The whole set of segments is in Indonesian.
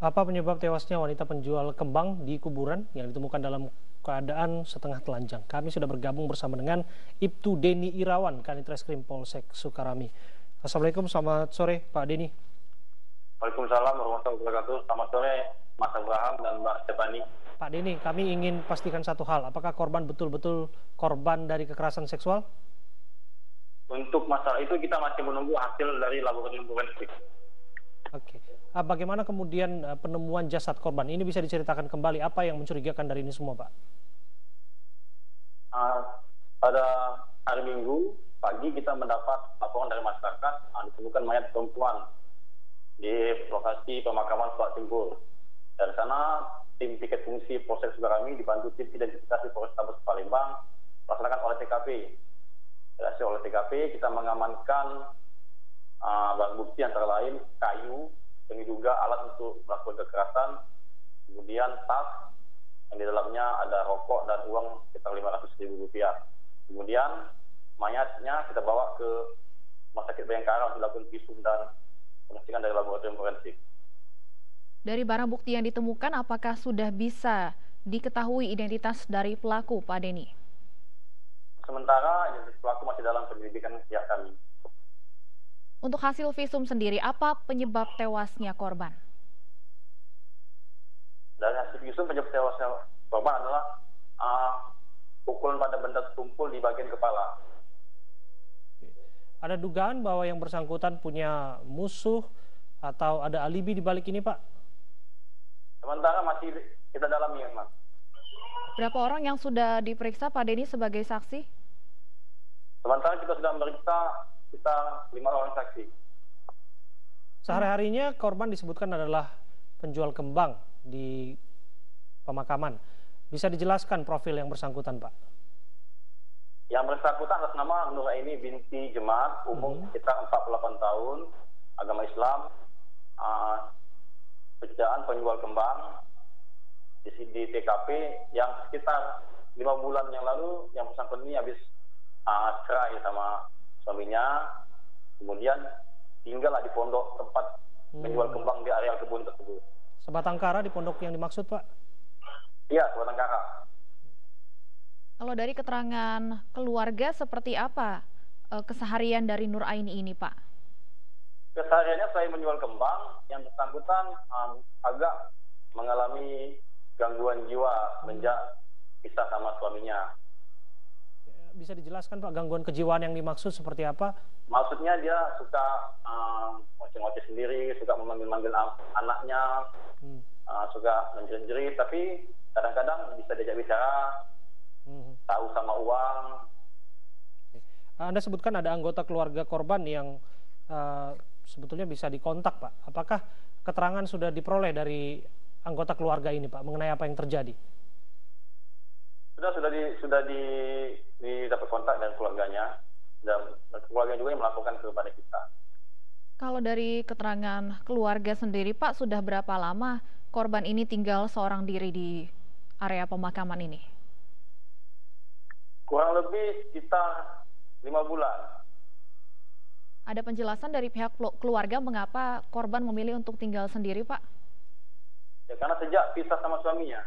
Apa penyebab tewasnya wanita penjual kembang di kuburan yang ditemukan dalam keadaan setengah telanjang? Kami sudah bergabung bersama dengan Ibtu Deni Irawan, Kanit Reskrim Polsek Sukarami. Assalamualaikum, selamat sore Pak Deni. Waalaikumsalam warahmatullahi wabarakatuh. Selamat sore Mas Abraham dan Mbak Stefani. Pak Deni, kami ingin pastikan satu hal. Apakah korban betul-betul korban dari kekerasan seksual? Untuk masalah itu kita masih menunggu hasil dari laboratorium forensik. Oke. Bagaimana kemudian penemuan jasad korban? Ini bisa diceritakan kembali apa yang mencurigakan dari ini semua, Pak? Pada hari Minggu pagi kita mendapat laporan dari masyarakat ditemukan mayat perempuan di lokasi pemakaman Pak Simpur. Dari sana tim piket fungsi Polsek Sukarami dibantu tim identifikasi Polrestabes Palembang melaksanakan olah TKP. Dari hasil olah TKP kita mengamankan barang bukti antara lain kayu yang diduga alat untuk melakukan kekerasan, kemudian tas yang di dalamnya ada rokok dan uang sekitar Rp500.000. Kemudian mayatnya kita bawa ke Rumah Sakit Bayangkara untuk dilakukan visum dan pengecekan dari laboratorium forensik. Dari barang bukti yang ditemukan, apakah sudah bisa diketahui identitas dari pelaku, Pak Deni? Sementara identitas pelaku masih dalam penyelidikan pihak kami. Untuk hasil visum sendiri, apa penyebab tewasnya korban? Dari hasil visum penyebab tewasnya korban adalah pukulan pada benda tumpul di bagian kepala. Ada dugaan bahwa yang bersangkutan punya musuh atau ada alibi di balik ini, Pak? Sementara masih kita dalami, Mas. Berapa orang yang sudah diperiksa, Pak Deni, sebagai saksi? Sementara kita sudah memeriksa kita 5 orang saksi. Sehari-harinya korban disebutkan adalah penjual kembang di pemakaman. Bisa dijelaskan profil yang bersangkutan, Pak? Yang bersangkutan atas nama Nuraini binti Jemaat, umur sekitar 48 tahun, agama Islam, pekerjaan penjual kembang di TKP yang sekitar 5 bulan yang lalu yang bersangkutan ini habis cerai sama suaminya, kemudian tinggallah di pondok tempat menjual kembang di areal kebun tersebut. Sebatang kara di pondok yang dimaksud, Pak? Iya, sebatang kara. Kalau dari keterangan keluarga, seperti apa keseharian dari Nuraini ini, Pak? Kesehariannya selain menjual kembang, yang bersangkutan agak mengalami gangguan jiwa semenjak pisah sama suaminya. Bisa dijelaskan, Pak, gangguan kejiwaan yang dimaksud seperti apa? Maksudnya dia suka ngoceh-ngoceh sendiri, suka memanggil-manggil anaknya, suka menjerit-jerit, tapi kadang-kadang bisa diajak bicara, tahu sama uang. Anda sebutkan ada anggota keluarga korban yang sebetulnya bisa dikontak, Pak. Apakah keterangan sudah diperoleh dari anggota keluarga ini, Pak, mengenai apa yang terjadi? Sudah didapat kontak dengan keluarganya, dan keluarga juga yang melakukan kepada kita. Kalau dari keterangan keluarga sendiri, Pak, sudah berapa lama korban ini tinggal seorang diri di area pemakaman ini? Kurang lebih sekitar 5 bulan. Ada penjelasan dari pihak keluarga mengapa korban memilih untuk tinggal sendiri, Pak? Ya, karena sejak pisah sama suaminya.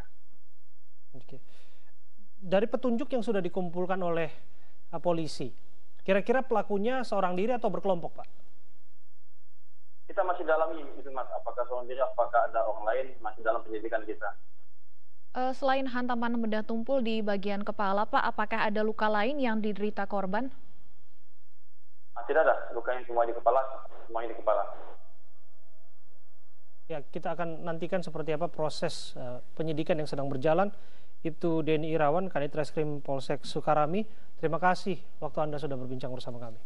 Oke. Dari petunjuk yang sudah dikumpulkan oleh polisi, kira-kira pelakunya seorang diri atau berkelompok, Pak? Kita masih dalami itu, Mas. Apakah seorang diri, apakah ada orang lain, masih dalam penyelidikan kita. Selain hantaman benda tumpul di bagian kepala, Pak, apakah ada luka lain yang diderita korban? Tidak ada, luka yang semua di kepala, semuanya di kepala. Ya, kita akan nantikan seperti apa proses penyidikan yang sedang berjalan. Ibtu Deni Irawan, Kanit Reskrim Polsek Sukarami. Terima kasih waktu Anda sudah berbincang bersama kami.